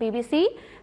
BBC,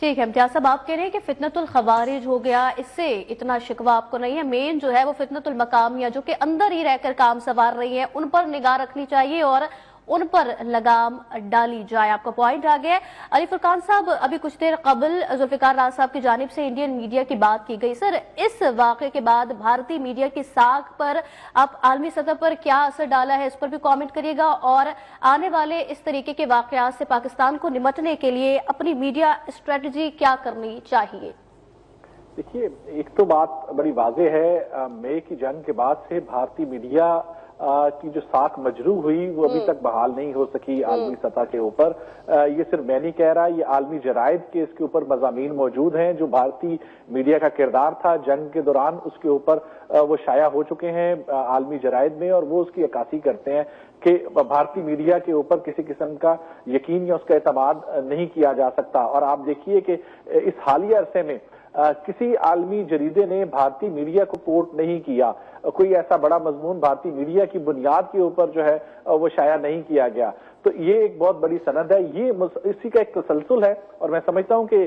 ٹھیک ہے امتیاز صاحب، آپ کہہ رہے ہیں کہ فتنۃ الخوارج ہو گیا، اس سے اتنا شکوہ آپ کو نہیں ہے، مین جو ہے وہ فتنۃ المقامیہ جو کہ اندر ہی رہ کر کام سنوار رہی ہے، ان پر نگاہ رکھنی چاہیے اور ان پر لگام ڈالی جائے. آپ کا پوائنٹ آ گیا ہے. علی فرقان صاحب، ابھی کچھ دیر قبل ذوالفقار راز صاحب کی جانب سے انڈین میڈیا کی بات کی گئی. سر، اس واقعے کے بعد بھارتی میڈیا کی ساکھ پر آپ عالمی سطح پر کیا اثر ڈالا ہے، اس پر بھی کامنٹ کریے گا، اور آنے والے اس طریقے کے واقعات سے پاکستان کو نمٹنے کے لیے اپنی میڈیا اسٹریٹجی کیا کرنی چاہیے؟ دیکھیے، ایک تو بات بڑی واضح ہے، مئی کی جنگ کے بعد سے بھارتی میڈیا کی جو ساکھ مجروح ہوئی وہ ابھی تک بحال نہیں ہو سکی عالمی سطح کے اوپر. یہ صرف میں نہیں کہہ رہا، یہ عالمی جرائد کے اس کے اوپر مضامین موجود ہیں. جو بھارتی میڈیا کا کردار تھا جنگ کے دوران، اس کے اوپر وہ شائع ہو چکے ہیں عالمی جرائد میں، اور وہ اس کی عکاسی کرتے ہیں کہ بھارتی میڈیا کے اوپر کسی قسم کا یقین یا اس کا اعتماد نہیں کیا جا سکتا. اور آپ دیکھیے کہ اس حالیہ عرصے میں کسی عالمی جریدے نے بھارتی میڈیا کو کوٹ نہیں کیا، کوئی ایسا بڑا مضمون بھارتی میڈیا کی بنیاد کے اوپر جو ہے وہ شائع نہیں کیا گیا. تو یہ ایک بہت بڑی سند ہے، یہ اسی کا ایک تسلسل ہے. اور میں سمجھتا ہوں کہ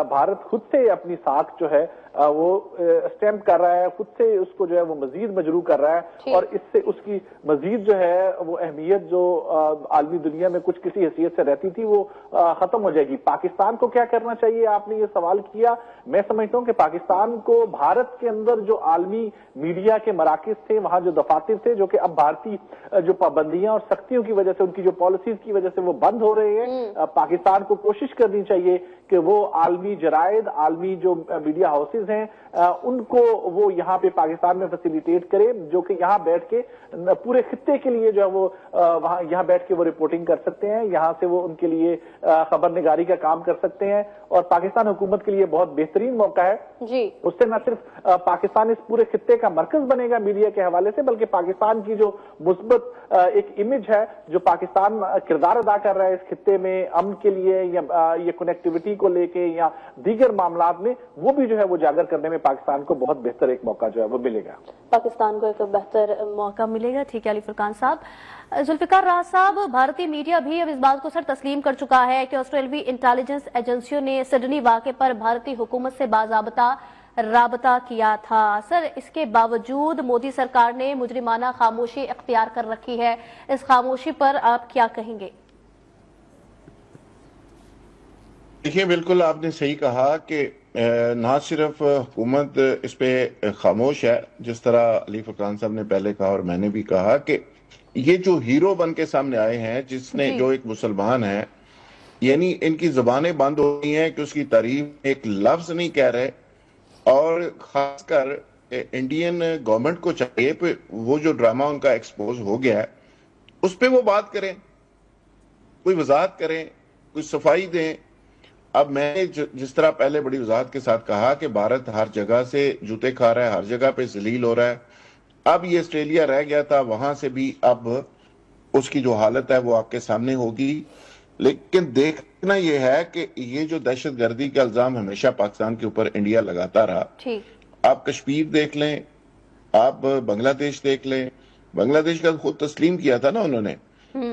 بھارت خود سے اپنی ساکھ جو ہے وہ اسٹیمپ کر رہا ہے، خود سے اس کو جو ہے وہ مزید مجروح کر رہا ہے، اور اس سے اس کی مزید جو ہے وہ اہمیت جو عالمی دنیا میں کچھ کسی حیثیت سے رہتی تھی وہ ختم ہو جائے گی. پاکستان کو کیا کرنا چاہیے؟ آپ نے یہ سوال کیا. میں سمجھتا ہوں کہ پاکستان کو بھارت کے اندر جو عالمی میڈیا کے مراکز تھے، وہاں جو دفاتر تھے، جو کہ اب بھارتی جو پابندیاں اور سختیوں کی وجہ سے، ان کی جو پالیسیز کی وجہ سے وہ بند ہو رہے ہیں، پاکستان کو کوشش کرنی چاہیے کہ وہ عالمی جرائد، عالمی جو میڈیا ہاؤسز ہیں، ان کو وہ یہاں پہ پاکستان میں فیسیلیٹیٹ کرے، جو کہ یہاں بیٹھ کے پورے خطے کے لیے جو ہے وہ وہاں یہاں بیٹھ کے وہ رپورٹنگ کر سکتے ہیں، یہاں سے وہ ان کے لیے خبر نگاری کا کام کر سکتے ہیں. اور پاکستان حکومت کے لیے بہت بہترین موقع ہے. اس سے نہ صرف پاکستان اس پورے خطے کا مرکز بنے گا میڈیا کے حوالے سے، بلکہ پاکستان کی جو مثبت ایک امیج ہے جو پاکستان کردار ادا کر رہا ہے اس خطے میں امن کے لیے یا یہ کنیکٹیوٹی کو لے کے یا دیگر معاملات میں، وہ بھی جو ہے وہ اجاگر کرنے میں پاکستان کو بہت بہتر ایک موقع جو ہے وہ ملے گا. پاکستان کو ایک بہتر موقع ملے گا. ٹھیک ہے علی فرقان صاحب. ذوالفقار راز صاحب، بھارتی میڈیا بھی اب اس بات کو سر تسلیم کر چکا ہے کہ آسٹریلوی انٹیلیجنس ایجنسیوں نے سڈنی واقعے پر بھارتی حکومت سے باضابطہ رابطہ کیا تھا. سر، اس کے باوجود مودی سرکار نے مجرمانہ خاموشی اختیار کر رکھی ہے. اس خاموشی پر آپ کیا کہیں گے؟ دیکھیں، بالکل آپ نے صحیح کہا کہ نہ صرف حکومت اس پہ خاموش ہے، جس طرح علی فرقان صاحب نے پہلے کہا اور میں نے بھی کہا کہ یہ جو ہیرو بن کے سامنے آئے ہیں، جس نے جو ایک مسلمان ہے، یعنی ان کی زبانیں بند ہو گئی ہیں کہ اس کی تعریف ایک لفظ نہیں کہہ رہے. اور خاص کر انڈین گورنمنٹ کو چاہیے کہ وہ جو ڈرامہ ان کا ایکسپوز ہو گیا ہے اس پہ وہ بات کریں، کوئی وضاحت کریں، کوئی صفائی دیں. اب میں نے جس طرح پہلے بڑی وضاحت کے ساتھ کہا کہ بھارت ہر جگہ سے جوتے کھا رہا ہے، ہر جگہ پہ ذلیل ہو رہا ہے. اب یہ آسٹریلیا رہ گیا تھا، وہاں سے بھی اب اس کی جو حالت ہے وہ آپ کے سامنے ہوگی. لیکن دیکھنا یہ ہے کہ یہ جو دہشت گردی کا الزام ہمیشہ پاکستان کے اوپر انڈیا لگاتا رہا. آپ کشمیر دیکھ لیں، آپ بنگلہ دیش دیکھ لیں. بنگلہ دیش کا خود تسلیم کیا تھا نا انہوں نے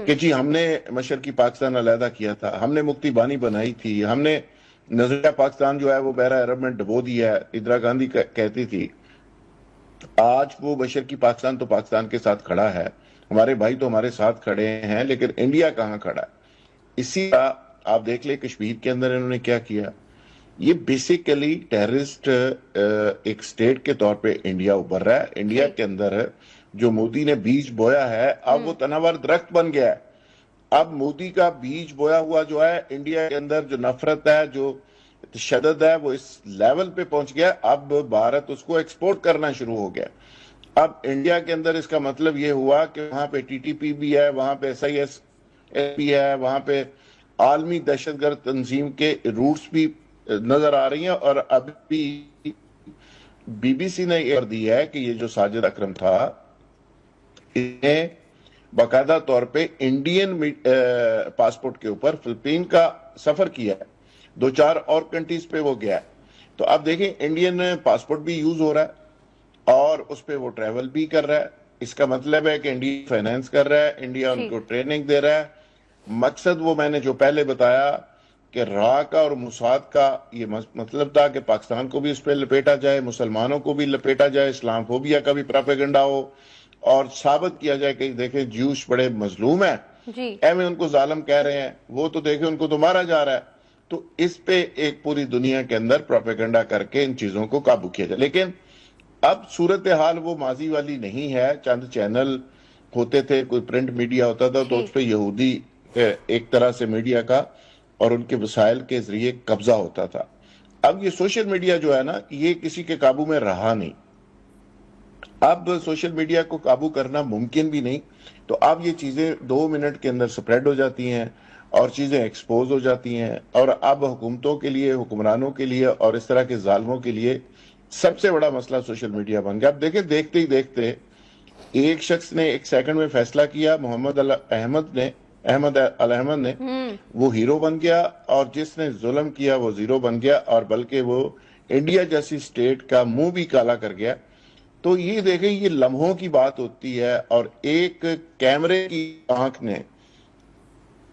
کہ جی ہم نے مشرقی پاکستان علیحدہ کیا تھا، ہم نے مکتی بانی بنائی تھی، ہم نے نظریہ پاکستان جو ہے وہ بحرہ عرب میں ڈبو دیا ہے. اندرا گاندھی کہتی تھی. آج وہ مشرقی پاکستان تو پاکستان کے ساتھ کھڑا ہے، ہمارے بھائی تو ہمارے ساتھ کھڑے ہیں، لیکن انڈیا کہاں کھڑا ہے؟ اسی طرح آپ دیکھ لیں کشمیر کے اندر انہوں نے کیا کیا. یہ بیسیکلی ٹیررسٹ ایک سٹیٹ کے طور پہ انڈیا ابھر رہا ہے. انڈیا کے اندر جو مودی نے بیج بویا ہے اب وہ تناور درخت بن گیا ہے. اب مودی کا بیج بویا ہوا جو ہے انڈیا کے اندر، جو نفرت ہے، جو تشدد ہے، وہ اس لیول پہ پہنچ گیا. اب بھارت اس کو ایکسپورٹ کرنا شروع ہو گیا. اب انڈیا کے اندر اس کا مطلب یہ ہوا کہ وہاں پہ ٹی ٹی پی بھی ہے، وہاں پہ ایس آئی ایس بھی ہے، وہاں پہ عالمی دہشت گرد تنظیم کے روٹس بھی نظر آ رہی ہیں. اور ابھی بی بی سی نے یہ کر دی ہے کہ یہ جو ساجد اکرم تھا، انہیں باقاعدہ طور پہ انڈین پاسپورٹ کے اوپر فلپین کا سفر کیا ہے، 2-4 اور کنٹریز پہ وہ گیا ہے. تو اب دیکھیں انڈین پاسپورٹ بھی یوز ہو رہا ہے اور اس پہ وہ ٹریول بھی کر رہا ہے. اس کا مطلب ہے کہ انڈیا فائنانس کر رہا ہے، انڈیا ان کو ٹریننگ دے رہا ہے. مقصد وہ میں نے جو پہلے بتایا کہ را کا اور موساد کا یہ مطلب تھا کہ پاکستان کو بھی اس پہ لپیٹا جائے، مسلمانوں کو بھی لپیٹا جائے، اسلام فوبیا کا بھی پراپیگنڈا ہو اور ثابت کیا جائے کہ دیکھیں جیوش بڑے مظلوم ہیں، میں ان کو ظالم کہہ رہے ہیں، وہ تو دیکھیں ان کو تو مارا جا رہا ہے. تو اس پہ ایک پوری دنیا کے اندر پراپیگنڈا کر کے ان چیزوں کو قابو کیا جائے. لیکن اب صورتحال وہ ماضی والی نہیں ہے. چند چینل ہوتے تھے، کوئی پرنٹ میڈیا ہوتا تھا تو اس پہ یہودی ایک طرح سے میڈیا کا اور ان کے وسائل کے ذریعے قبضہ ہوتا تھا. اب یہ سوشل میڈیا جو ہے نا، یہ کسی کے قابو میں رہا نہیں. اب سوشل میڈیا کو قابو کرنا ممکن بھی نہیں. تو اب یہ چیزیں 2 منٹ کے اندر سپریڈ ہو جاتی ہیں اور چیزیں ایکسپوز ہو جاتی ہیں. اور اب حکومتوں کے لیے، حکمرانوں کے لیے اور اس طرح کے ظالموں کے لیے سب سے بڑا مسئلہ سوشل میڈیا بن گیا. اب دیکھیں، دیکھتے ہی دیکھتے ایک شخص نے 1 سیکنڈ میں فیصلہ کیا، احمد احمد نے وہ ہیرو بن گیا، اور جس نے ظلم کیا وہ زیرو بن گیا، اور بلکہ وہ انڈیا جیسی سٹیٹ کا منہ بھی کالا کر گیا. تو یہ دیکھیں، یہ لمحوں کی بات ہوتی ہے. اور ایک کیمرے کی آنکھ نے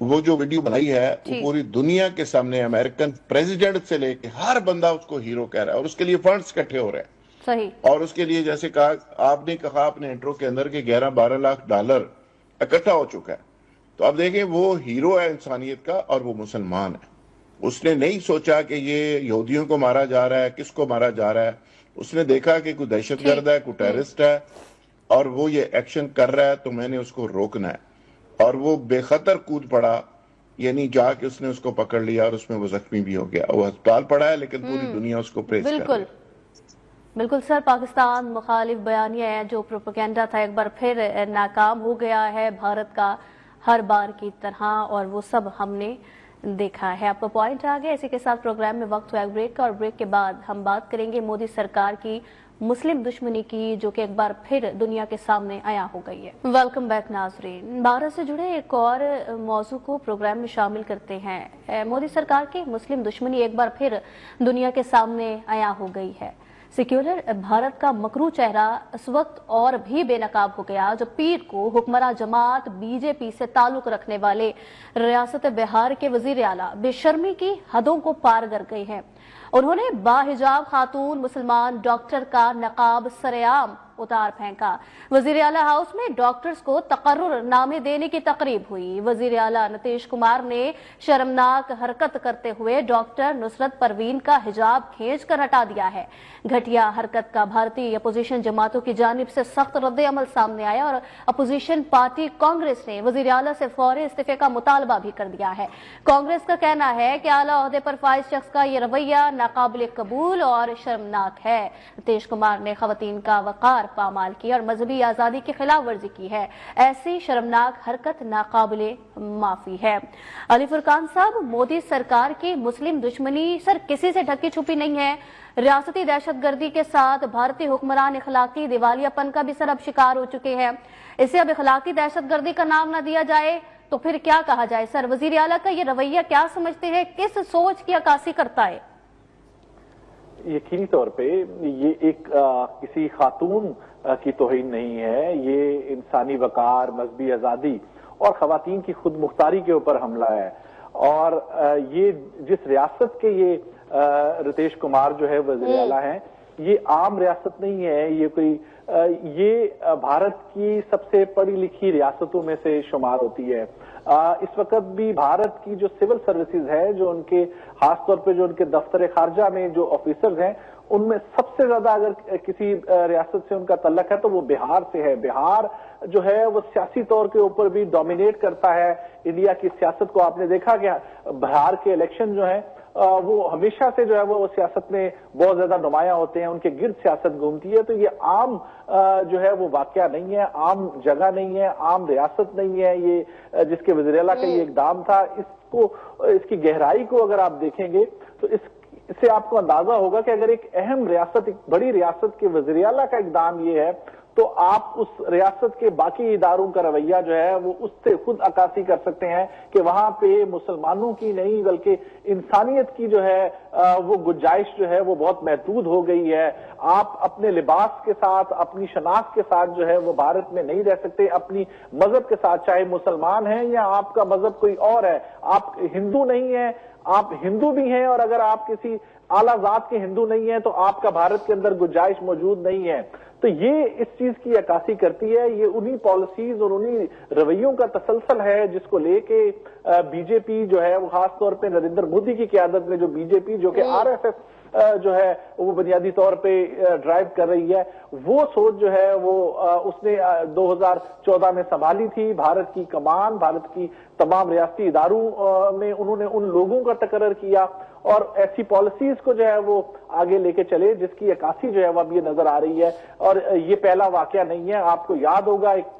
وہ جو ویڈیو بنائی ہے وہ پوری دنیا کے سامنے امریکن پریزیڈنٹ سے لے کے ہر بندہ اس کو ہیرو کہہ رہا ہے، اور اس کے لیے فنڈز اکٹھے ہو رہے ہیں. صحیح. اور اس کے لیے جیسے کہا آپ نے اپنے انٹرو کے اندر کہ 11-12 لاکھ ڈالر اکٹھا ہو چکا ہے. تو اب دیکھیں، وہ ہیرو ہے انسانیت کا اور وہ مسلمان ہے. اس نے نہیں سوچا کہ یہ یہودیوں کو مارا جا رہا ہے، کس کو مارا جا رہا ہے. اس نے دیکھا کہ کوئی دہشت گرد ہے، کوئی ٹیررسٹ ہے اور وہ یہ ایکشن کر رہا ہے، تو میں نے اس کو روکنا ہے. اور وہ بے خطر کود پڑا، یعنی جا کے اس نے اس کو پکڑ لیا اور اس میں وہ زخمی بھی ہو گیا. وہ ہسپتال پڑا ہے لیکن پوری دنیا اس کو پریز کر رہی ہے. بالکل سر، پاکستان مخالف بیانیہ ہے جو پروپیگنڈا تھا ایک بار پھر ناکام ہو گیا ہے بھارت کا، ہر بار کی طرح، اور وہ سب ہم نے دیکھا ہے. آپ کا پوائنٹ آ گیا. اسی کے ساتھ پروگرام میں وقت ہوا ایک بریک کا، اور بریک کے بعد ہم بات کریں گے مودی سرکار کی مسلم دشمنی کی، جو کہ ایک بار پھر دنیا کے سامنے آیا ہو گئی ہے. ویلکم بیک ناظرین. بھارت سے جڑے ایک اور موضوع کو پروگرام میں شامل کرتے ہیں. مودی سرکار کی مسلم دشمنی ایک بار پھر دنیا کے سامنے آیا ہو گئی ہے. سیکولر بھارت کا مکروہ چہرہ اس وقت اور بھی بے نقاب ہو گیا جب پیر کو حکمراں جماعت بی جے پی سے تعلق رکھنے والے ریاست بہار کے وزیر اعلیٰ بے شرمی کی حدوں کو پار کر گئے ہیں. انہوں نے باحجاب خاتون مسلمان ڈاکٹر کا نقاب سرعام اتار پھینکا. وزیر اعلیٰ ہاؤس میں ڈاکٹرز کو تقرر نامے دینے کی تقریب ہوئی. وزیر اعلیٰ نتیش کمار نے شرمناک حرکت کرتے ہوئے ڈاکٹر نصرت پروین کا حجاب کھینچ کر ہٹا دیا ہے. گھٹیا حرکت کا بھارتی اپوزیشن جماعتوں کی جانب سے سخت رد عمل سامنے آیا اور اپوزیشن پارٹی کانگریس نے وزیر اعلیٰ سے فوری استعفے کا مطالبہ بھی کر دیا ہے. کانگریس کا کہنا ہے کہ اعلیٰ عہدے پر فائز شخص کا یہ رویہ ناقابل قبول اور شرمناک ہے. نتیش کمار نے خواتین کا وقار پامال کی اور مذہبی آزادی کی خلاف ورزی کی ہے. ایسی شرمناک حرکت ناقابل معافی ہے. علی فرقان صاحب، مودی سرکار کی مسلم دشمنی سر کسی سے ڈھکی چھپی نہیں ہے. ریاستی دہشت گردی کے ساتھ بھارتی حکمران اخلاقی دیوالیہ پن کا بھی سر اب شکار ہو چکے ہیں. اسے اب اخلاقی دہشت گردی کا نام نہ دیا جائے تو پھر کیا کہا جائے؟ سر، وزیر اعلیٰ کا یہ رویہ کیا سمجھتے ہیں، کس سوچ کی عکاسی کرتا ہے؟ یقینی طور پہ یہ ایک کسی خاتون کی توہین نہیں ہے، یہ انسانی وقار، مذہبی آزادی اور خواتین کی خود مختاری کے اوپر حملہ ہے. اور یہ جس ریاست کے یہ رتیش کمار جو ہے وزیر اعلیٰ ہیں، یہ عام ریاست نہیں ہے، یہ بھارت کی سب سے پڑھی لکھی ریاستوں میں سے شمار ہوتی ہے. اس وقت بھی بھارت کی جو سول سروسز ہے، جو ان کے خاص طور پہ جو ان کے دفتر خارجہ میں جو آفیسرز ہیں، ان میں سب سے زیادہ اگر کسی ریاست سے ان کا تعلق ہے تو وہ بہار سے ہے. بہار جو ہے وہ سیاسی طور کے اوپر بھی ڈومینیٹ کرتا ہے انڈیا کی سیاست کو. آپ نے دیکھا کہ بہار کے الیکشن جو ہیں وہ ہمیشہ سے جو ہے وہ سیاست میں بہت زیادہ نمایاں ہوتے ہیں، ان کے گرد سیاست گھومتی ہے. تو یہ عام جو ہے وہ واقعہ نہیں ہے، عام جگہ نہیں ہے، عام ریاست نہیں ہے. یہ جس کے وزیر اعلیٰ کا یہ اقدام تھا، اس کی گہرائی کو اگر آپ دیکھیں گے تو اس سے آپ کو اندازہ ہوگا کہ اگر ایک اہم ریاست، ایک بڑی ریاست کے وزیر اعلیٰ کا اقدام یہ ہے تو آپ اس ریاست کے باقی اداروں کا رویہ جو ہے وہ اس سے خود عکاسی کر سکتے ہیں کہ وہاں پہ مسلمانوں کی نہیں بلکہ انسانیت کی جو ہے وہ گنجائش جو ہے وہ بہت محدود ہو گئی ہے. آپ اپنے لباس کے ساتھ، اپنی شناخت کے ساتھ جو ہے وہ بھارت میں نہیں رہ سکتے، اپنی مذہب کے ساتھ، چاہے مسلمان ہیں یا آپ کا مذہب کوئی اور ہے. آپ ہندو نہیں ہیں، آپ ہندو بھی ہیں اور اگر آپ کسی اعلیٰ ذات کے ہندو نہیں ہیں تو آپ کا بھارت کے اندر گنجائش موجود نہیں ہے. تو یہ اس چیز کی عکاسی کرتی ہے, یہ انہی پالیسیز اور انہی رویوں کا تسلسل ہے جس کو لے کے بی جے پی جو ہے وہ خاص طور پہ نریندر مودی کی قیادت میں جو بی جے پی جو کہ آر ایس ایس جو ہے وہ بنیادی طور پہ ڈرائیو کر رہی ہے, وہ سوچ جو ہے وہ اس نے 2014 میں سنبھالی تھی. بھارت کی کمان, بھارت کی تمام ریاستی اداروں میں انہوں نے ان لوگوں کا تقرر کیا اور ایسی پالیسیز کو جو ہے وہ آگے لے کے چلے جس کی عکاسی جو ہے وہ اب یہ نظر آ رہی ہے. اور یہ پہلا واقعہ نہیں ہے, آپ کو یاد ہوگا ایک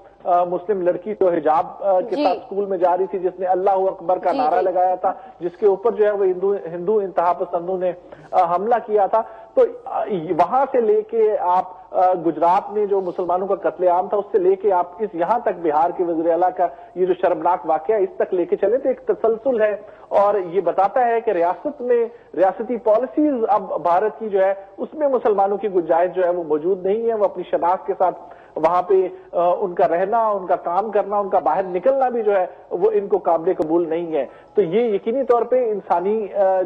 مسلم لڑکی تو حجاب کے ساتھ اسکول میں جا رہی تھی جس نے اللہ اکبر کا نعرہ لگایا تھا, جس کے اوپر جو ہے وہ ہندو انتہا پسندوں نے حملہ کیا تھا. تو وہاں سے لے کے آپ گجرات میں جو مسلمانوں کا قتل عام تھا اس سے لے کے آپ اس یہاں تک بہار کے وزیر اعلیٰ کا یہ جو شرمناک واقعہ اس تک لے کے چلے تو ایک تسلسل ہے اور یہ بتاتا ہے کہ ریاست میں ریاستی پالیسیز اب بھارت کی جو ہے اس میں مسلمانوں کی گنجائش جو ہے وہ موجود نہیں ہے. وہ اپنی شناخت کے ساتھ وہاں پہ ان کا رہنا, ان کا کام کرنا, ان کا باہر نکلنا بھی جو ہے وہ ان کو قابل قبول نہیں ہے. تو یہ یقینی طور پہ انسانی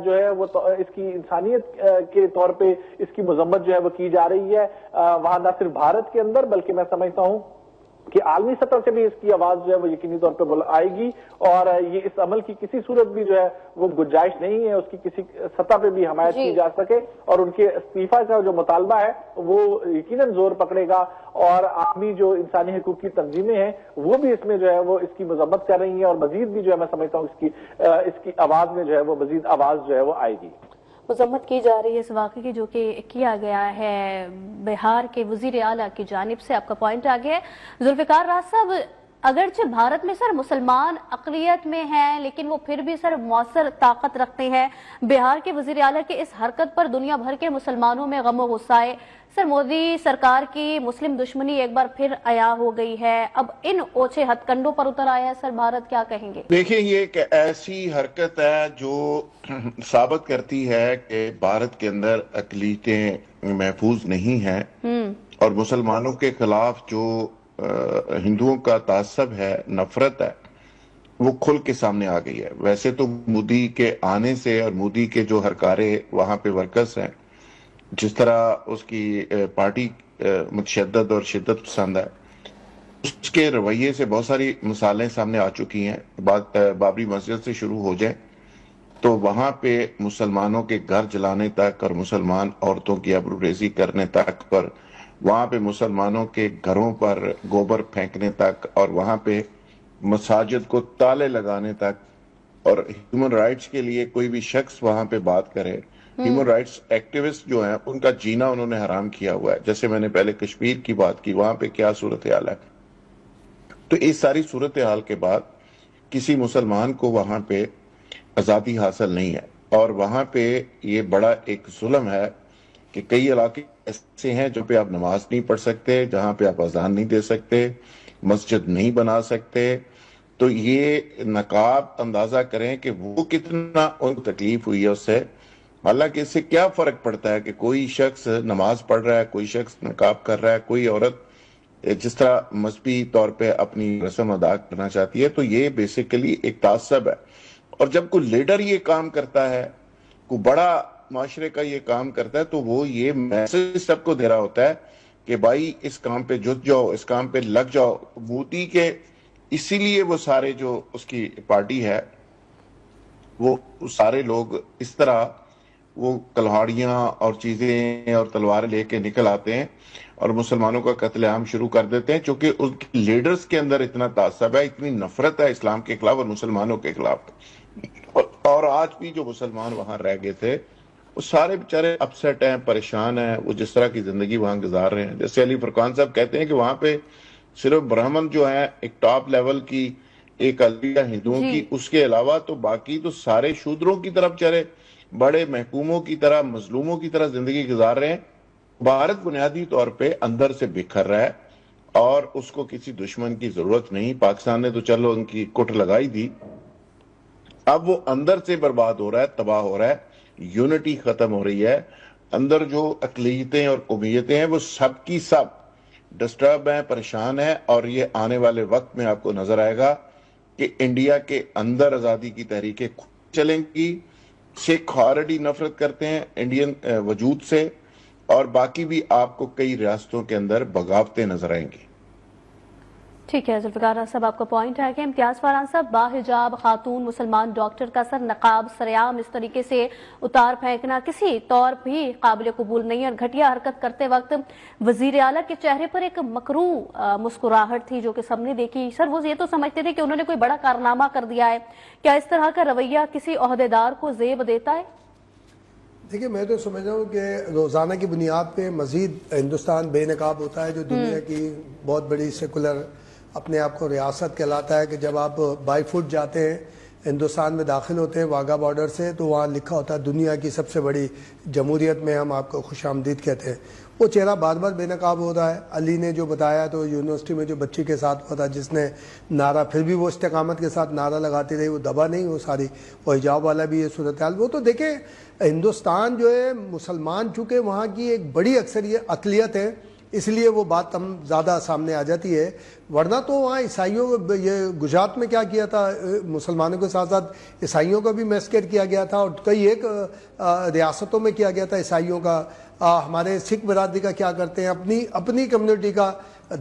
جو ہے وہ اس کی انسانیت کے طور پہ اس کی مذمت جو ہے وہ کی جا رہی ہے وہاں نہ صرف بھارت کے اندر بلکہ میں سمجھتا ہوں کہ عالمی سطح سے بھی اس کی آواز جو ہے وہ یقینی طور پہ آئے گی اور یہ اس عمل کی کسی صورت بھی جو ہے وہ گنجائش نہیں ہے اس کی کسی سطح پہ بھی حمایت کی جا سکے اور ان کے استعفیٰ کا جو مطالبہ ہے وہ یقیناً زور پکڑے گا اور عالمی جو انسانی حقوق کی تنظیمیں ہیں وہ بھی اس میں جو ہے وہ اس کی مذمت کر رہی ہیں اور مزید بھی جو ہے میں سمجھتا ہوں اس کی آواز میں جو ہے وہ مزید آواز جو ہے وہ آئے گی. مذمت کی جا رہی ہے اس واقعے کی جو کہ کیا گیا ہے بہار کے وزیر اعلیٰ کی جانب سے. آپ کا پوائنٹ آ گیا ہے ذوالفقار راز صاحب, اگرچہ بھارت میں سر مسلمان اقلیت میں ہیں لیکن وہ پھر بھی سر مؤثر طاقت رکھتے ہیں. بہار کے وزیر اعلیٰ کی اس حرکت پر دنیا بھر کے مسلمانوں میں غم و غصہ ہے. سر مودی سرکار کی مسلم دشمنی ایک بار پھر عیاں ہو گئی ہے, اب ان اوچھے ہتھ کنڈوں پر اتر آیا ہے سر بھارت, کیا کہیں گے؟ دیکھیں یہ ایک ایسی حرکت ہے جو ثابت کرتی ہے کہ بھارت کے اندر اقلیتیں محفوظ نہیں ہیں اور مسلمانوں کے خلاف جو ہندوؤں کا تعصب ہے, نفرت ہے, وہ کھل کے سامنے آ گئی ہے. ویسے تو مودی کے آنے سے اور مودی کے جو ہرکارے وہاں پہ ورکرز ہیں, جس طرح اس کی پارٹی متشدد اور شدت پسند ہے, اس کے رویے سے بہت ساری مثالیں سامنے آ چکی ہیں. بات بابری مسجد سے شروع ہو جائے تو وہاں پہ مسلمانوں کے گھر جلانے تک اور مسلمان عورتوں کی ابروریزی کرنے تک, پر وہاں پہ مسلمانوں کے گھروں پر گوبر پھینکنے تک اور وہاں پہ مساجد کو تالے لگانے تک, اور ہیومن رائٹس کے لیے کوئی بھی شخص وہاں پہ بات کرے, ہیومن رائٹس ایکٹیوسٹ جو ہیں ان کا جینا انہوں نے حرام کیا ہوا ہے. جیسے میں نے پہلے کشمیر کی بات کی, وہاں پہ کیا صورتحال ہے. تو اس ساری صورتحال کے بعد کسی مسلمان کو وہاں پہ آزادی حاصل نہیں ہے اور وہاں پہ یہ بڑا ایک ظلم ہے کہ کئی علاقے ایسے ہیں جو پہ آپ نماز نہیں پڑھ سکتے, جہاں پہ آپ اذان نہیں دے سکتے, مسجد نہیں بنا سکتے. تو یہ نقاب اندازہ کریں کہ وہ کتنا ان کو تکلیف ہوئی ہے اس سے. حالانکہ اس سے کیا فرق پڑتا ہے کہ کوئی شخص نماز پڑھ رہا ہے, کوئی شخص نقاب کر رہا ہے, کوئی عورت جس طرح مذہبی طور پہ اپنی رسم ادا کرنا چاہتی ہے. تو یہ بیسیکلی ایک تعصب ہے. اور جب کوئی لیڈر یہ کام کرتا ہے, کوئی بڑا معاشرے کا یہ کام کرتا ہے, تو وہ یہ میسج سب کو دے رہا ہوتا ہے کہ بھائی اس کام پہ جت جاؤ, اس کام پہ لگ جاؤ. مودی کے اسی لیے وہ سارے جو اس کی پارٹی ہے وہ سارے لوگ اس طرح وہ کلہاڑیاں اور چیزیں اور تلواریں لے کے نکل آتے ہیں اور مسلمانوں کا قتل عام شروع کر دیتے ہیں, چونکہ ان کے لیڈرز کے اندر اتنا تعصب ہے, اتنی نفرت ہے اسلام کے خلاف اور مسلمانوں کے خلاف. اور آج بھی جو مسلمان وہاں رہ گئے تھے وہ سارے بیچارے اپسیٹ ہیں, پریشان ہیں, وہ جس طرح کی زندگی وہاں گزار رہے ہیں. جیسے علی فرقان صاحب کہتے ہیں کہ وہاں پہ صرف برہمن جو ہیں ایک ٹاپ لیول کی ایک علیہ ہندوؤں کی, اس کے علاوہ تو باقی تو سارے شودروں کی طرف چرے بڑے محکوموں کی طرح, مظلوموں کی طرح زندگی گزار رہے ہیں. بھارت بنیادی طور پہ اندر سے بکھر رہا ہے اور اس کو کسی دشمن کی ضرورت نہیں. پاکستان نے تو چلو ان کی کٹ لگائی دی, اب وہ اندر سے برباد ہو رہا ہے, تباہ ہو رہا ہے, یونٹی ختم ہو رہی ہے. اندر جو اقلیتیں اور قومیتیں ہیں وہ سب کی سب ڈسٹرب ہیں, پریشان ہیں. اور یہ آنے والے وقت میں آپ کو نظر آئے گا کہ انڈیا کے اندر آزادی کی تحریکیں چلیں گی سکھ آلریڈی نفرت کرتے ہیں انڈین وجود سے، اور باقی بھی آپ کو کئی ریاستوں کے اندر بغاوتیں نظر آئیں گی۔ ٹھیک ہے ذوالفقار صاحب، آپ کا پوائنٹ ہے کہ امتیاز فاران صاحب، باحجاب خاتون مسلمان ڈاکٹر کا سر نقاب سریعام اس طریقے سے اتار پھینکنا کسی طور بھی قابل قبول نہیں ہے، اور گھٹیا حرکت کرتے وقت وزیر اعلیٰ کے چہرے پر ایک مکروہ مسکراہٹ تھی جو کہ سب نے دیکھی۔ سر وہ یہ تو سمجھتے تھے کہ انہوں نے کوئی بڑا کارنامہ کر دیا ہے، کیا اس طرح کا رویہ کسی عہدیدار کو زیب دیتا ہے؟ دیکھیں میں تو سمجھ رہا ہوں کہ روزانہ کی بنیاد پہ مزید ہندوستان بے نقاب ہوتا ہے، جو دنیا کی بہت بڑی سیکولر اپنے آپ کو ریاست کہلاتا ہے، کہ جب آپ بائی فٹ جاتے ہیں ہندوستان میں داخل ہوتے ہیں واگا بارڈر سے، تو وہاں لکھا ہوتا ہے دنیا کی سب سے بڑی جمہوریت میں ہم آپ کو خوش آمدید کہتے ہیں۔ وہ چہرہ بار بار بے نقاب ہو رہا ہے۔ علی نے جو بتایا تو یونیورسٹی میں جو بچی کے ساتھ ہوا تھا جس نے نعرہ، پھر بھی وہ استقامت کے ساتھ نعرہ لگاتی رہی، وہ دبا نہیں، وہ ساری وہ حجاب والا بھی یہ صورتحال۔ وہ تو دیکھیں ہندوستان جو ہے مسلمان چونکہ وہاں کی ایک بڑی اکثریت اقلیت ہے، اس لیے وہ بات ہم زیادہ سامنے آ جاتی ہے، ورنہ تو وہاں عیسائیوں یہ گجرات میں کیا کیا تھا، مسلمانوں کے ساتھ ساتھ عیسائیوں کا بھی میسکر کیا گیا تھا، اور کئی ایک ریاستوں میں کیا گیا تھا عیسائیوں کا۔ ہمارے سکھ برادری کا کیا کرتے ہیں، اپنی کمیونٹی کا،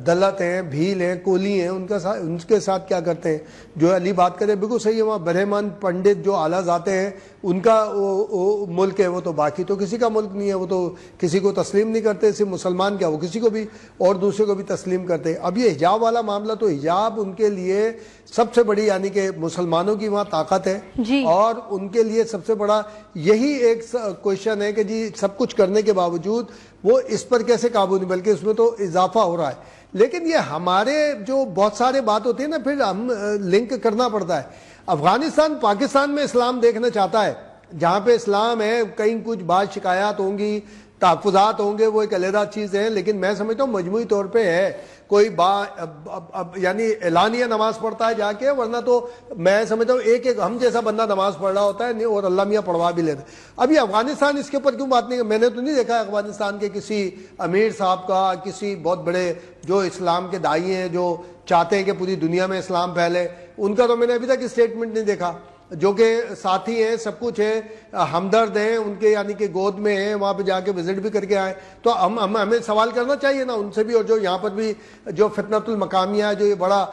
دلت ہیں، بھیل ہیں، کولی ہیں، ان کے ساتھ کیا کرتے ہیں۔ جو علی بات کرے بالکل صحیح ہے، وہاں برہمن پنڈت جو اعلیٰ ذاتیں ہیں ان کا وہ ملک ہے، وہ تو باقی تو کسی کا ملک نہیں ہے، وہ تو کسی کو تسلیم نہیں کرتے، صرف مسلمان کیا وہ کسی کو بھی اور دوسرے کو بھی تسلیم کرتے۔ اب یہ حجاب والا معاملہ تو حجاب ان کے لیے سب سے بڑی، یعنی کہ مسلمانوں کی وہاں طاقت ہے، اور ان کے لیے سب سے بڑا یہی ایک کوشچن ہے کہ جی سب کچھ کرنے کے باوجود وہ اس پر کیسے قابو نہیں، بلکہ اس میں تو اضافہ ہو رہا ہے۔ لیکن یہ ہمارے جو بہت سارے بات ہوتی ہے نا، پھر ہم لنک کرنا پڑتا ہے۔ افغانستان پاکستان میں اسلام دیکھنا چاہتا ہے، جہاں پہ اسلام ہے، کہیں کچھ بات شکایات ہوں گی، تحفظات ہوں گے، وہ ایک علیحدہ چیز ہے، لیکن میں سمجھتا ہوں مجموعی طور پہ ہے کوئی یعنی اعلانیہ نماز پڑھتا ہے جا کے، ورنہ تو میں سمجھتا ہوں ایک ہم جیسا بندہ نماز پڑھ رہا ہوتا ہے اور اللہ میاں پڑھوا بھی لیتا ہے۔ ابھی افغانستان اس کے اوپر کیوں بات نہیں، میں نے تو نہیں دیکھا افغانستان کے کسی امیر صاحب کا، کسی بہت بڑے جو اسلام کے داعی ہیں جو چاہتے ہیں کہ پوری دنیا میں اسلام پھیلے، ان کا تو میں نے ابھی تک اسٹیٹمنٹ نہیں دیکھا، جو کہ ساتھی ہیں، سب کچھ ہے، ہمدرد ہیں ان کے، یعنی کہ گود میں ہیں، وہاں پہ جا کے وزٹ بھی کر کے آئے، تو ہمیں سوال کرنا چاہیے نا ان سے بھی۔ اور جو یہاں پر بھی جو فتنۃ المقامیہ ہے، جو یہ بڑا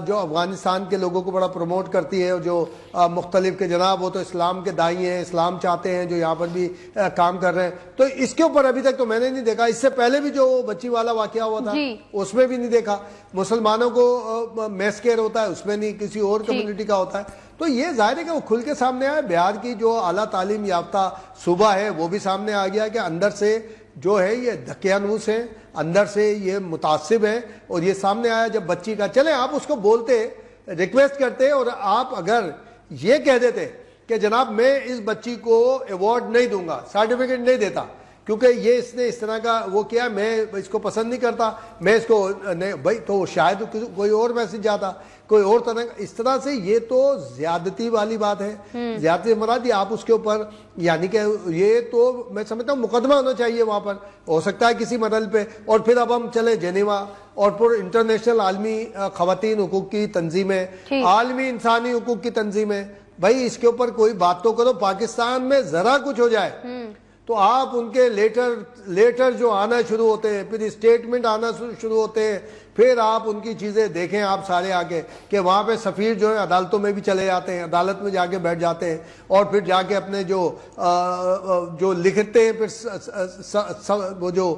جو افغانستان کے لوگوں کو بڑا پروموٹ کرتی ہے، اور جو مختلف کے جناب وہ تو اسلام کے داعی ہیں، اسلام چاہتے ہیں، جو یہاں پر بھی کام کر رہے ہیں، تو اس کے اوپر ابھی تک تو میں نے نہیں دیکھا۔ اس سے پہلے بھی جو بچی والا واقعہ ہوا تھا اس میں بھی نہیں دیکھا، مسلمانوں کو میسکر ہوتا ہے اس میں نہیں، کسی اور کمیونٹی کا ہوتا ہے۔ تو یہ ظاہر ہے کہ وہ کھل کے سامنے آیا۔ بہار کی جو اعلیٰ تعلیم یافتہ صوبہ ہے وہ بھی سامنے آ گیا کہ اندر سے جو ہے یہ دھکیانوس ہے، اندر سے یہ متعصب ہے، اور یہ سامنے آیا جب بچی کا، چلیں آپ اس کو بولتے، ریکویسٹ کرتے، اور آپ اگر یہ کہہ دیتے کہ جناب میں اس بچی کو ایوارڈ نہیں دوں گا، سرٹیفکیٹ نہیں دیتا، کیونکہ یہ اس نے اس طرح کا وہ کیا، میں اس کو پسند نہیں کرتا، میں اس کو نہیں، بھائی تو شاید کوئی اور میسج جاتا، کوئی اور طرح اس طرح سے۔ یہ تو زیادتی والی بات ہے، زیادتی مراد یہ آپ اس کے اوپر، یعنی کہ یہ تو میں سمجھتا ہوں مقدمہ ہونا چاہیے وہاں پر، ہو سکتا ہے کسی مرحلے پہ، اور پھر اب ہم چلے جنیوا اور پھر انٹرنیشنل عالمی خواتین حقوق کی تنظیمیں، عالمی انسانی حقوق کی تنظیمیں، بھائی اس کے اوپر کوئی بات تو کرو۔ پاکستان میں ذرا کچھ ہو جائے تو آپ ان کے لیٹر جو آنا شروع ہوتے ہیں، پھر اسٹیٹمنٹ آنا شروع ہوتے ہیں، پھر آپ ان کی چیزیں دیکھیں آپ سارے آگے کہ وہاں پہ سفیر جو ہیں عدالتوں میں بھی چلے جاتے ہیں، عدالت میں جا کے بیٹھ جاتے ہیں، اور پھر جا کے اپنے جو لکھتے ہیں، پھر وہ جو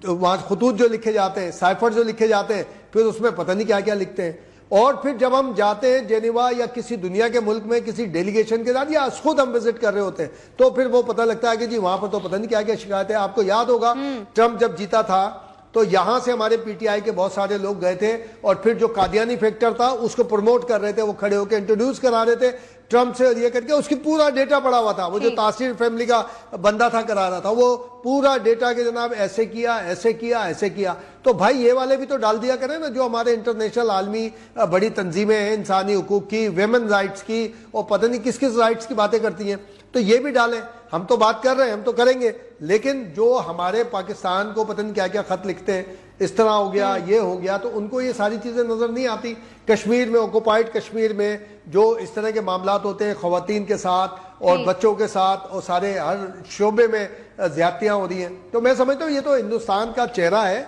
وہاں خطوط جو لکھے جاتے ہیں، سائفر جو لکھے جاتے ہیں، پھر اس میں پتہ نہیں کیا کیا لکھتے ہیں۔ اور پھر جب ہم جاتے ہیں جنیوا یا کسی دنیا کے ملک میں کسی ڈیلیگیشن کے ساتھ، یا خود ہم وزٹ کر رہے ہوتے ہیں، تو پھر وہ پتہ لگتا ہے کہ جی وہاں پر تو پتہ نہیں کیا کیا شکایت ہے۔ آپ کو یاد ہوگا ٹرمپ جب جیتا تھا تو یہاں سے ہمارے پی ٹی آئی کے بہت سارے لوگ گئے تھے، اور پھر جو قادیانی فیکٹر تھا اس کو پروموٹ کر رہے تھے، وہ کھڑے ہو کے انٹروڈیوس کرا رہے تھے ٹرمپ سے، یہ کر کے اس کی پورا ڈیٹا پڑا ہوا تھا، وہ جو تاثیر فیملی کا بندہ تھا کرا رہا تھا، وہ پورا ڈیٹا کہ جناب ایسے کیا ایسے کیا ایسے کیا۔ تو بھائی یہ والے بھی تو ڈال دیا کریں نا، جو ہمارے انٹرنیشنل عالمی بڑی تنظیمیں ہیں انسانی حقوق کی، ویمن رائٹس کی، اور پتہ نہیں کس کس رائٹس کی باتیں کرتی ہیں، تو یہ بھی ڈالیں۔ ہم تو بات کر رہے ہیں، ہم تو کریں گے، لیکن جو ہمارے پاکستان کو پتہ نہیں کیا کیا خط لکھتے ہیں، اس طرح ہو گیا، یہ ہو گیا، تو ان کو یہ ساری چیزیں نظر نہیں آتی۔ کشمیر میں، آکوپائڈ کشمیر میں جو اس طرح کے معاملات ہوتے ہیں خواتین کے ساتھ اور بچوں کے ساتھ، اور سارے ہر شعبے میں زیادتیاں ہو رہی ہیں، تو میں سمجھتا ہوں یہ تو ہندوستان کا چہرہ ہے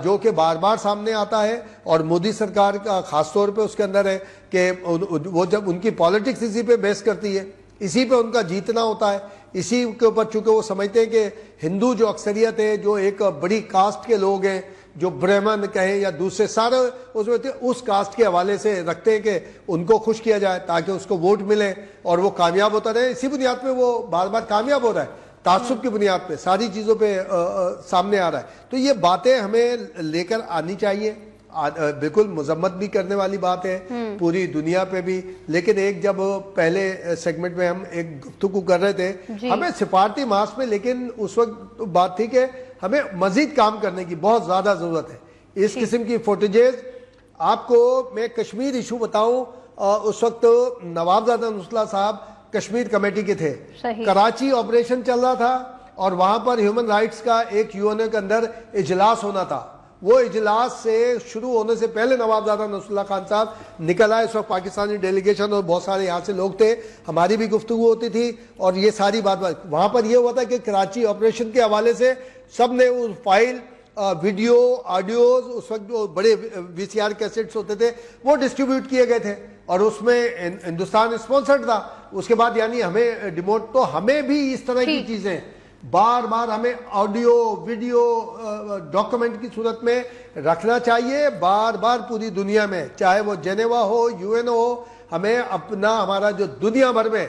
جو کہ بار بار سامنے آتا ہے، اور مودی سرکار کا خاص طور پہ اس کے اندر ہے کہ وہ جب ان کی پالیٹکس اسی پہ بیس کرتی ہے، اسی پہ ان کا جیتنا ہوتا ہے، اسی کے اوپر، چونکہ وہ سمجھتے ہیں کہ ہندو جو اکثریت ہے، جو ایک بڑی کاسٹ کے لوگ ہیں، جو برہمن کہیں یا دوسرے سارے اس کاسٹ کے حوالے سے رکھتے ہیں کہ ان کو خوش کیا جائے تاکہ اس کو ووٹ ملے اور وہ کامیاب ہوتا رہے، اسی بنیاد پہ وہ بار بار کامیاب ہو رہا ہے، تعصب کی بنیاد پہ ساری چیزوں پہ سامنے آ رہا ہے۔ تو یہ باتیں ہمیں لے کر آنی چاہیے، بالکل مذمت بھی کرنے والی بات ہے پوری دنیا پہ بھی، لیکن ایک جب پہلے سیگمنٹ میں ہم ایک گفتگو کر رہے تھے ہمیں سفارتی ماسک پہ، لیکن اس وقت بات تھی کہ ہمیں مزید کام کرنے کی بہت زیادہ ضرورت ہے۔ اس قسم کی فوٹیجز آپ کو میں کشمیر ایشو بتاؤں، اس وقت نوابزادہ نصراللہ صاحب کشمیر کمیٹی کے تھے، کراچی آپریشن چل رہا تھا اور وہاں پر ہیومن رائٹس کا ایک یو این او کے اندر اجلاس ہونا تھا، وہ اجلاس سے شروع ہونے سے پہلے نوابزادہ نصراللہ خان صاحب نکل آئے، اس وقت پاکستانی ڈیلیگیشن اور بہت سارے یہاں سے لوگ تھے، ہماری بھی گفتگو ہوتی تھی، اور یہ ساری بات وہاں پر یہ ہوا تھا کہ کراچی آپریشن کے حوالے سے سب نے وہ فائل، ویڈیو، آڈیوز، اس وقت جو بڑے وی سی آر کیسٹس ہوتے تھے وہ ڈسٹریبیوٹ کیے گئے تھے، اور اس میں ہندوستان اسپانسرڈ تھا۔ اس کے بعد یعنی ہمیں ڈیموٹ، تو ہمیں بھی اس طرح کی چیزیں بار بار ہمیں آڈیو، ویڈیو، ڈاکومنٹ کی صورت میں رکھنا چاہیے، بار بار پوری دنیا میں، چاہے وہ جنیوا ہو، یو این او ہو، ہمیں اپنا ہمارا جو دنیا بھر میں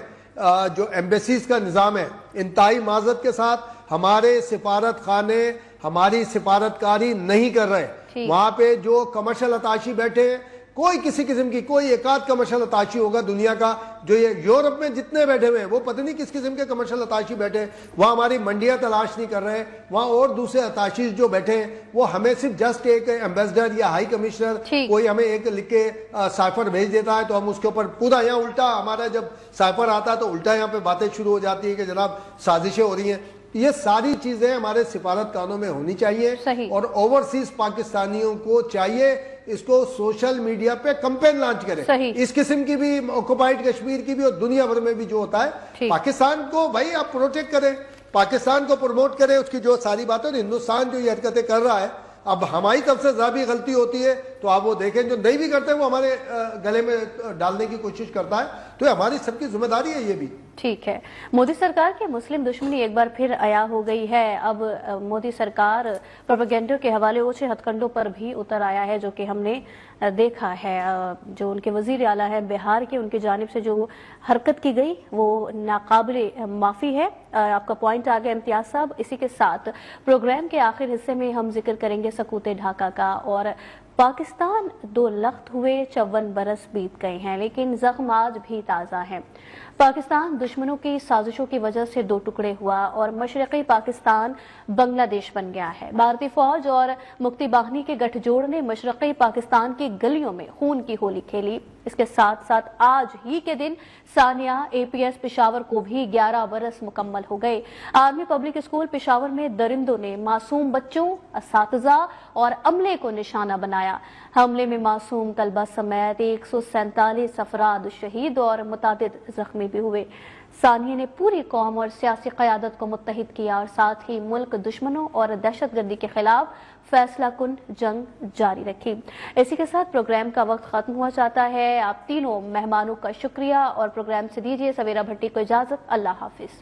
جو ایمبیسیز کا نظام ہے، انتہائی معذرت کے ساتھ ہمارے سفارت خانے ہماری سفارتکاری نہیں کر رہے، وہاں پہ جو کمرشل اتاشی بیٹھے، کوئی کسی قسم کی کوئی ایک آدھ کمرشل اتاشی ہوگا دنیا کا، جو یہ یورپ میں جتنے بیٹھے ہوئے ہیں وہ پتہ نہیں کس قسم کے کمرشل اتاشی بیٹھے، وہاں ہماری منڈیاں تلاش نہیں کر رہے، وہاں اور دوسرے اتاشیز جو بیٹھے ہیں وہ ہمیں صرف جسٹ ایک ایمبیسڈر یا ہائی کمشنر کوئی ہمیں ایک لکھ کے سائفر بھیج دیتا ہے، تو ہم اس کے اوپر پورا یہاں الٹا، ہمارا جب سائفر آتا ہے تو الٹا یہاں پہ باتیں شروع ہو جاتی ہیں کہ جناب سازشیں ہو رہی ہیں۔ یہ ساری چیزیں ہمارے سفارت خانوں میں ہونی چاہیے، اور اوورسیز پاکستانیوں کو چاہیے اس کو سوشل میڈیا پہ کمپین لانچ کرے، اس قسم کی بھی آکوپائڈ کشمیر کی بھی اور دنیا بھر میں بھی جو ہوتا ہے، پاکستان کو بھائی آپ پروٹیکٹ کریں، پاکستان کو پروموٹ کریں، اس کی جو ساری باتیں، ہندوستان جو یہ حرکتیں کر رہا ہے، اب ہماری طرف سے ذرا بھی غلطی ہوتی ہے تو آپ وہ دیکھیں، جو نہیں بھی کرتے وہ ہمارے گلے میں ڈالنے کی کوشش کرتا ہے، تو ہماری سب کی ذمہ داری ہے یہ بھی۔ ٹھیک ہے، مودی سرکار کی مسلم دشمنی ایک بار پھر عیاں ہو گئی ہے۔ اب مودی سرکار پروپیگنڈا کے حوالے اونچے ہتھ کنڈوں پر بھی اتر آیا ہے، جو کہ ہم نے دیکھا ہے۔ جو ان کے وزیر اعلیٰ ہیں بہار کے، ان کی جانب سے جو حرکت کی گئی وہ ناقابل معافی ہے۔ آپ کا پوائنٹ آ گیا امتیاز صاحب۔ اسی کے ساتھ پروگرام کے آخر حصے میں ہم ذکر کریں گے سکوت ڈھاکہ کا، اور پاکستان 2 لخت ہوئے 54 برس بیت گئے ہیں، لیکن زخم آج بھی تازہ ہیں۔ پاکستان دشمنوں کی سازشوں کی وجہ سے 2 ٹکڑے ہوا اور مشرقی پاکستان بنگلہ دیش بن گیا ہے۔ بھارتی فوج اور مکتی باہنی کے گٹھ جوڑ نے مشرقی پاکستان کی گلیوں میں خون کی ہولی کھیلی۔ اس کے ساتھ ساتھ آج ہی کے دن ثانیہ APS پشاور کو بھی 11 برس مکمل ہو گئے۔ آرمی پبلک اسکول پشاور میں درندوں نے معصوم بچوں، اساتذہ اور عملے کو نشانہ بنایا۔ حملے میں معصوم طلبہ سمیت 147 افراد شہید اور متعدد زخمی بھی ہوئے۔ ثانیہ نے پوری قوم اور سیاسی قیادت کو متحد کیا اور ساتھ ہی ملک دشمنوں اور دہشت گردی کے خلاف فیصلہ کن جنگ جاری رکھی۔ اسی کے ساتھ پروگرام کا وقت ختم ہوا چاہتا ہے۔ آپ تینوں مہمانوں کا شکریہ اور پروگرام سے دیجیے سویرا بھٹی کو اجازت۔ اللہ حافظ۔